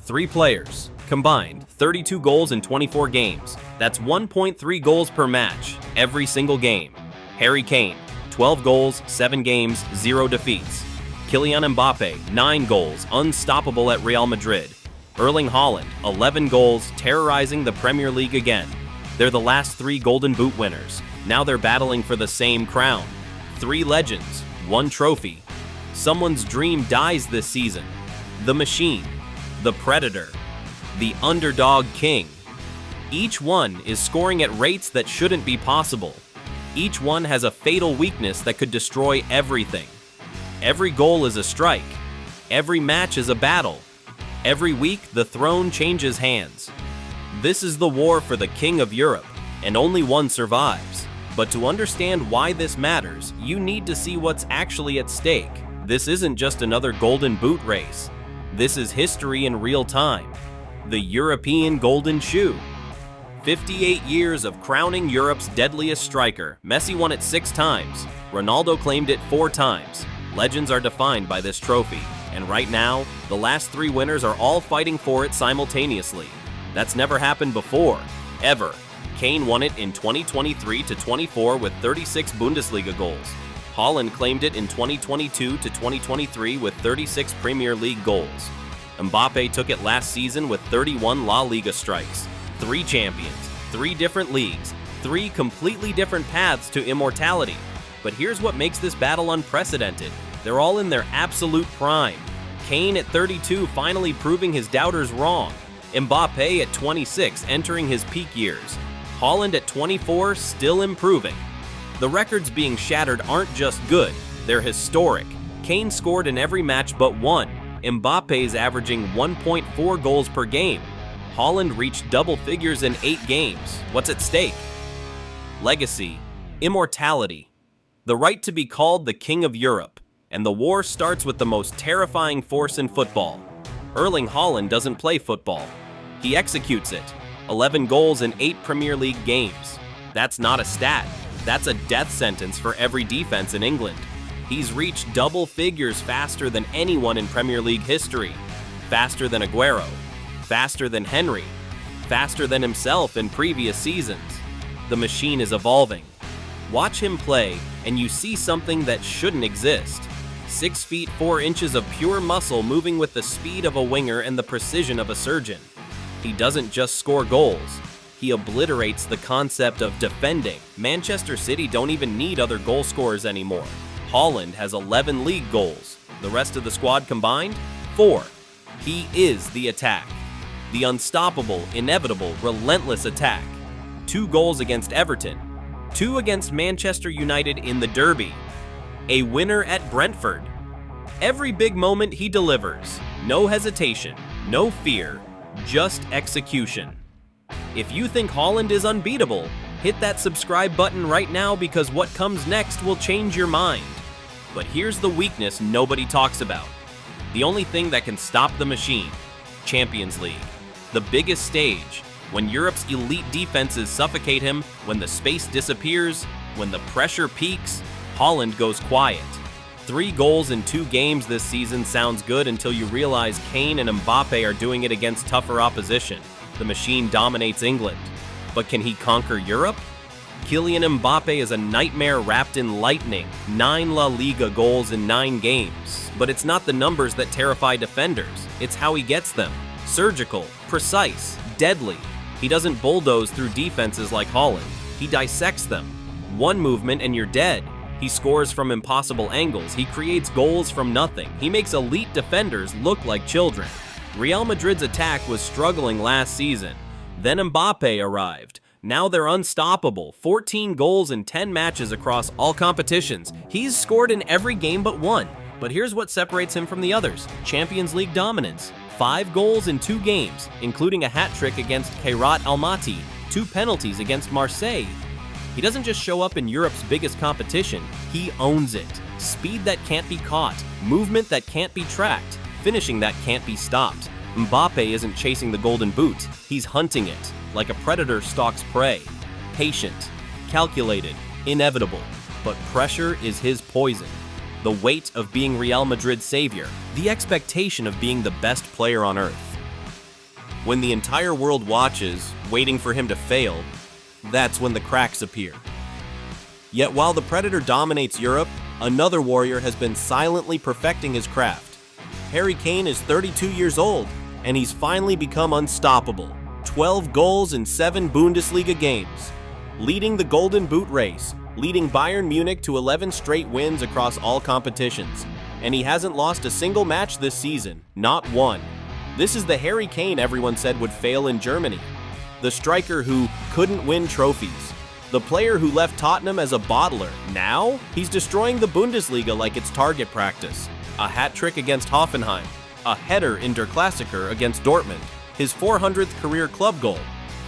Three players, combined 32 goals in 24 games. That's 1.3 goals per match, every single game. Harry Kane, 12 goals, 7 games, 0 defeats. Kylian Mbappé, 9 goals, unstoppable at Real Madrid. Erling Haaland, 11 goals, terrorizing the Premier League again. They're the last 3 Golden Boot winners. Now they're battling for the same crown. 3 legends, 1 trophy. Someone's dream dies this season. The Machine, the Predator, the Underdog King. Each one is scoring at rates that shouldn't be possible. Each one has a fatal weakness that could destroy everything. Every goal is a strike. Every match is a battle. Every week, the throne changes hands. This is the war for the King of Europe, and only one survives. But to understand why this matters, you need to see what's actually at stake. This isn't just another Golden Boot race. This is history in real time. The European Golden Shoe. 58 years of crowning Europe's deadliest striker. Messi won it 6 times. Ronaldo claimed it 4 times. Legends are defined by this trophy. And right now, the last 3 winners are all fighting for it simultaneously. That's never happened before, ever. Kane won it in 2023-24 with 36 Bundesliga goals. Haaland claimed it in 2022-2023 with 36 Premier League goals. Mbappe took it last season with 31 La Liga strikes. 3 champions, 3 different leagues, 3 completely different paths to immortality. But here's what makes this battle unprecedented. They're all in their absolute prime. Kane at 32 finally proving his doubters wrong. Mbappe at 26 entering his peak years. Haaland at 24 still improving. The records being shattered aren't just good, they're historic. Kane scored in every match but one. Mbappe's averaging 1.4 goals per game. Haaland reached double figures in 8 games. What's at stake? Legacy, immortality, the right to be called the King of Europe. And the war starts with the most terrifying force in football. Erling Haaland doesn't play football. He executes it. 11 goals in 8 Premier League games. That's not a stat. That's a death sentence for every defense in England. He's reached double figures faster than anyone in Premier League history. Faster than Aguero. Faster than Henry. Faster than himself in previous seasons. The machine is evolving. Watch him play, and you see something that shouldn't exist. 6 feet 4 inches of pure muscle moving with the speed of a winger and the precision of a surgeon. He doesn't just score goals. He obliterates the concept of defending. Manchester City don't even need other goal scorers anymore. Haaland has 11 league goals. The rest of the squad combined? 4. He is the attack. The unstoppable, inevitable, relentless attack. 2 goals against Everton. 2 against Manchester United in the Derby. A winner at Brentford. Every big moment he delivers. No hesitation, no fear, just execution. If you think Haaland is unbeatable, hit that subscribe button right now because what comes next will change your mind. But here's the weakness nobody talks about. The only thing that can stop the machine. Champions League. The biggest stage. When Europe's elite defenses suffocate him, when the space disappears, when the pressure peaks, Haaland goes quiet. 3 goals in 2 games this season sounds good until you realize Kane and Mbappe are doing it against tougher opposition. The machine dominates England. But can he conquer Europe? Kylian Mbappé is a nightmare wrapped in lightning. 9 La Liga goals in 9 games. But it's not the numbers that terrify defenders. It's how he gets them. Surgical, precise, deadly. He doesn't bulldoze through defenses like Haaland. He dissects them. 1 movement and you're dead. He scores from impossible angles. He creates goals from nothing. He makes elite defenders look like children. Real Madrid's attack was struggling last season. Then Mbappe arrived. Now they're unstoppable. 14 goals in 10 matches across all competitions. He's scored in every game but one. But here's what separates him from the others. Champions League dominance. 5 goals in 2 games, including a hat-trick against Kairat Almaty, 2 penalties against Marseille. He doesn't just show up in Europe's biggest competition, he owns it. Speed that can't be caught, movement that can't be tracked, finishing that can't be stopped. Mbappe isn't chasing the golden boot, he's hunting it, like a predator stalks prey. Patient, calculated, inevitable, but pressure is his poison. The weight of being Real Madrid's savior, the expectation of being the best player on earth. When the entire world watches, waiting for him to fail, that's when the cracks appear. Yet while the Predator dominates Europe, another warrior has been silently perfecting his craft. Harry Kane is 32 years old, and he's finally become unstoppable. 12 goals in 7 Bundesliga games, leading the Golden Boot race, leading Bayern Munich to 11 straight wins across all competitions. And he hasn't lost a single match this season, not one. This is the Harry Kane everyone said would fail in Germany. The striker who couldn't win trophies. The player who left Tottenham as a bottler. Now, he's destroying the Bundesliga like it's target practice. A hat-trick against Hoffenheim. A header in Der Klassiker against Dortmund. His 400th career club goal.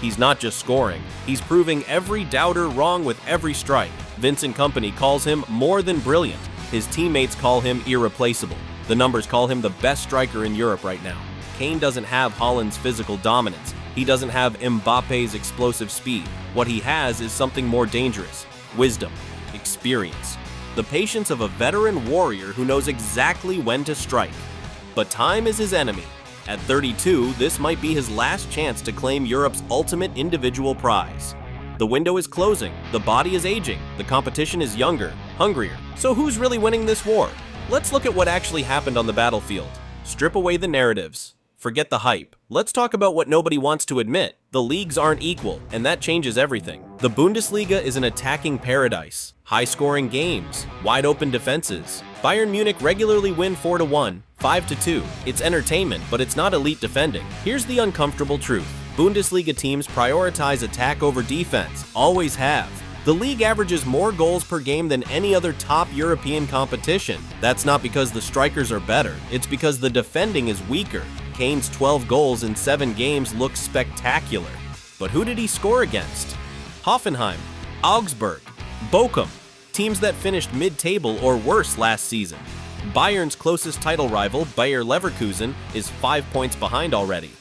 He's not just scoring, he's proving every doubter wrong with every strike. Vincent Kompany calls him more than brilliant. His teammates call him irreplaceable. The numbers call him the best striker in Europe right now. Kane doesn't have Haaland's physical dominance. He doesn't have Mbappe's explosive speed. What he has is something more dangerous: wisdom, experience, the patience of a veteran warrior who knows exactly when to strike. But time is his enemy. At 32, this might be his last chance to claim Europe's ultimate individual prize. The window is closing, the body is aging, the competition is younger, hungrier. So who's really winning this war? Let's look at what actually happened on the battlefield. Strip away the narratives. Forget the hype. Let's talk about what nobody wants to admit. The leagues aren't equal, and that changes everything. The Bundesliga is an attacking paradise. High-scoring games, wide-open defenses. Bayern Munich regularly win 4-1, 5-2. It's entertainment, but it's not elite defending. Here's the uncomfortable truth. Bundesliga teams prioritize attack over defense, always have. The league averages more goals per game than any other top European competition. That's not because the strikers are better, it's because the defending is weaker. Kane's 12 goals in 7 games looks spectacular. But who did he score against? Hoffenheim, Augsburg, Bochum, teams that finished mid-table or worse last season. Bayern's closest title rival, Bayer Leverkusen, is 5 points behind already.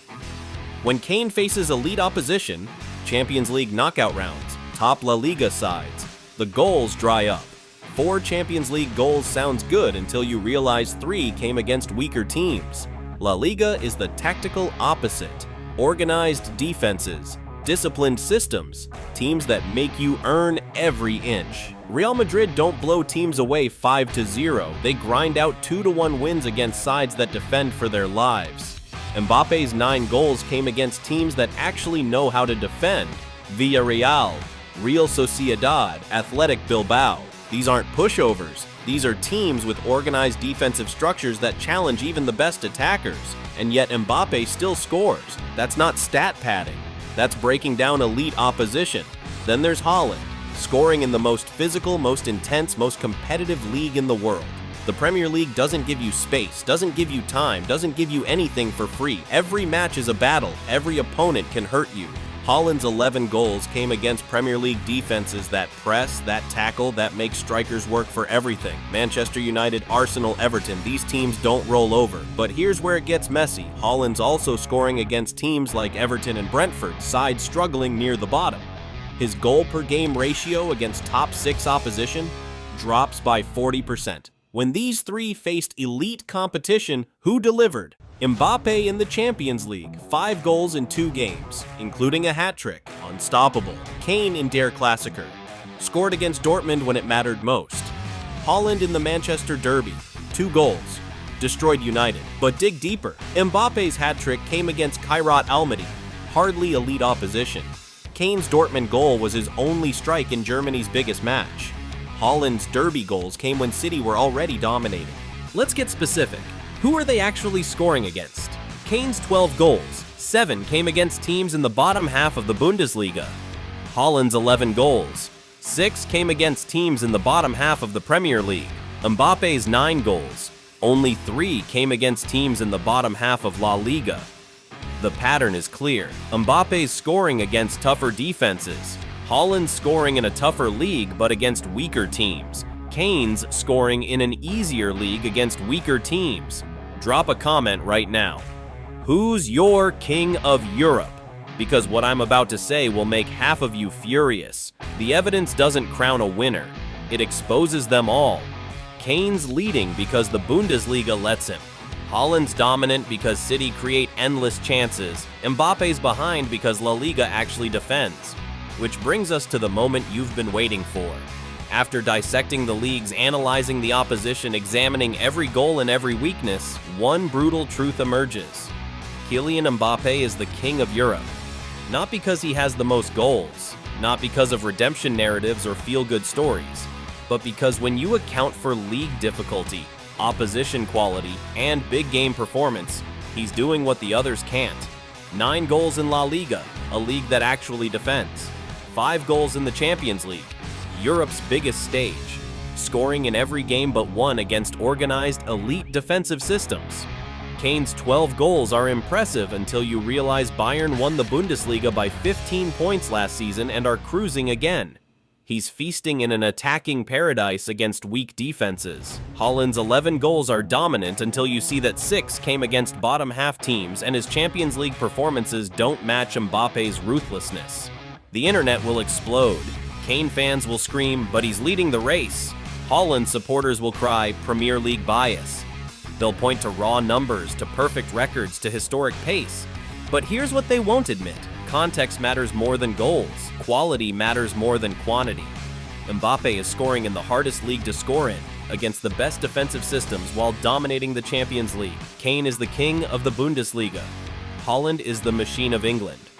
When Kane faces elite opposition, Champions League knockout rounds, top La Liga sides, the goals dry up. 4 Champions League goals sounds good until you realize 3 came against weaker teams. La Liga is the tactical opposite. Organized defenses, disciplined systems, teams that make you earn every inch. Real Madrid don't blow teams away 5-0. They grind out 2-1 wins against sides that defend for their lives. Mbappe's 9 goals came against teams that actually know how to defend. Villarreal, Real Sociedad, Athletic Bilbao. These aren't pushovers. These are teams with organized defensive structures that challenge even the best attackers. And yet Mbappe still scores. That's not stat padding. That's breaking down elite opposition. Then there's Haaland, scoring in the most physical, most intense, most competitive league in the world. The Premier League doesn't give you space, doesn't give you time, doesn't give you anything for free. Every match is a battle. Every opponent can hurt you. Haaland's 11 goals came against Premier League defenses that press, that tackle, that make strikers work for everything. Manchester United, Arsenal, Everton, these teams don't roll over. But here's where it gets messy. Haaland's also scoring against teams like Everton and Brentford, sides struggling near the bottom. His goal per game ratio against top 6 opposition drops by 40%. When these 3 faced elite competition, who delivered? Mbappe in the Champions League, 5 goals in 2 games, including a hat-trick, unstoppable. Kane in Der Klassiker, scored against Dortmund when it mattered most. Haaland in the Manchester Derby, 2 goals, destroyed United. But dig deeper, Mbappe's hat-trick came against Kairat Almaty, hardly elite opposition. Kane's Dortmund goal was his only strike in Germany's biggest match. Haaland's Derby goals came when City were already dominating. Let's get specific. Who are they actually scoring against? Kane's 12 goals, 7 came against teams in the bottom half of the Bundesliga. Haaland's 11 goals, 6 came against teams in the bottom half of the Premier League. Mbappe's 9 goals, only 3 came against teams in the bottom half of La Liga. The pattern is clear. Mbappe's scoring against tougher defenses. Haaland's scoring in a tougher league but against weaker teams. Kane's scoring in an easier league against weaker teams. Drop a comment right now. Who's your king of Europe? Because what I'm about to say will make half of you furious. The evidence doesn't crown a winner. It exposes them all. Kane's leading because the Bundesliga lets him. Haaland's dominant because City create endless chances. Mbappe's behind because La Liga actually defends. Which brings us to the moment you've been waiting for. After dissecting the leagues, analyzing the opposition, examining every goal and every weakness, one brutal truth emerges. Kylian Mbappé is the king of Europe. Not because he has the most goals, not because of redemption narratives or feel-good stories, but because when you account for league difficulty, opposition quality, and big game performance, he's doing what the others can't. 9 goals in La Liga, a league that actually defends. 5 goals in the Champions League, Europe's biggest stage, scoring in every game but one against organized, elite defensive systems. Kane's 12 goals are impressive until you realize Bayern won the Bundesliga by 15 points last season and are cruising again. He's feasting in an attacking paradise against weak defenses. Haaland's 11 goals are dominant until you see that 6 came against bottom-half teams and his Champions League performances don't match Mbappe's ruthlessness. The internet will explode. Kane fans will scream, but he's leading the race. Haaland supporters will cry, Premier League bias. They'll point to raw numbers, to perfect records, to historic pace. But here's what they won't admit. Context matters more than goals. Quality matters more than quantity. Mbappe is scoring in the hardest league to score in, against the best defensive systems while dominating the Champions League. Kane is the king of the Bundesliga. Haaland is the machine of England.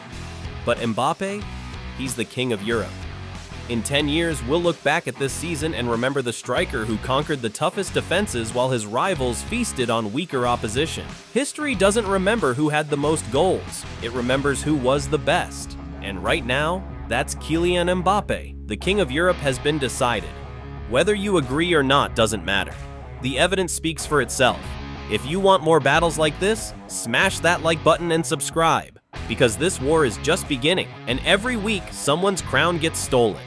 But Mbappe, he's the king of Europe. In 10 years, we'll look back at this season and remember the striker who conquered the toughest defenses while his rivals feasted on weaker opposition. History doesn't remember who had the most goals, it remembers who was the best. And right now, that's Kylian Mbappé. The king of Europe has been decided. Whether you agree or not doesn't matter. The evidence speaks for itself. If you want more battles like this, smash that like button and subscribe. Because this war is just beginning, and every week someone's crown gets stolen.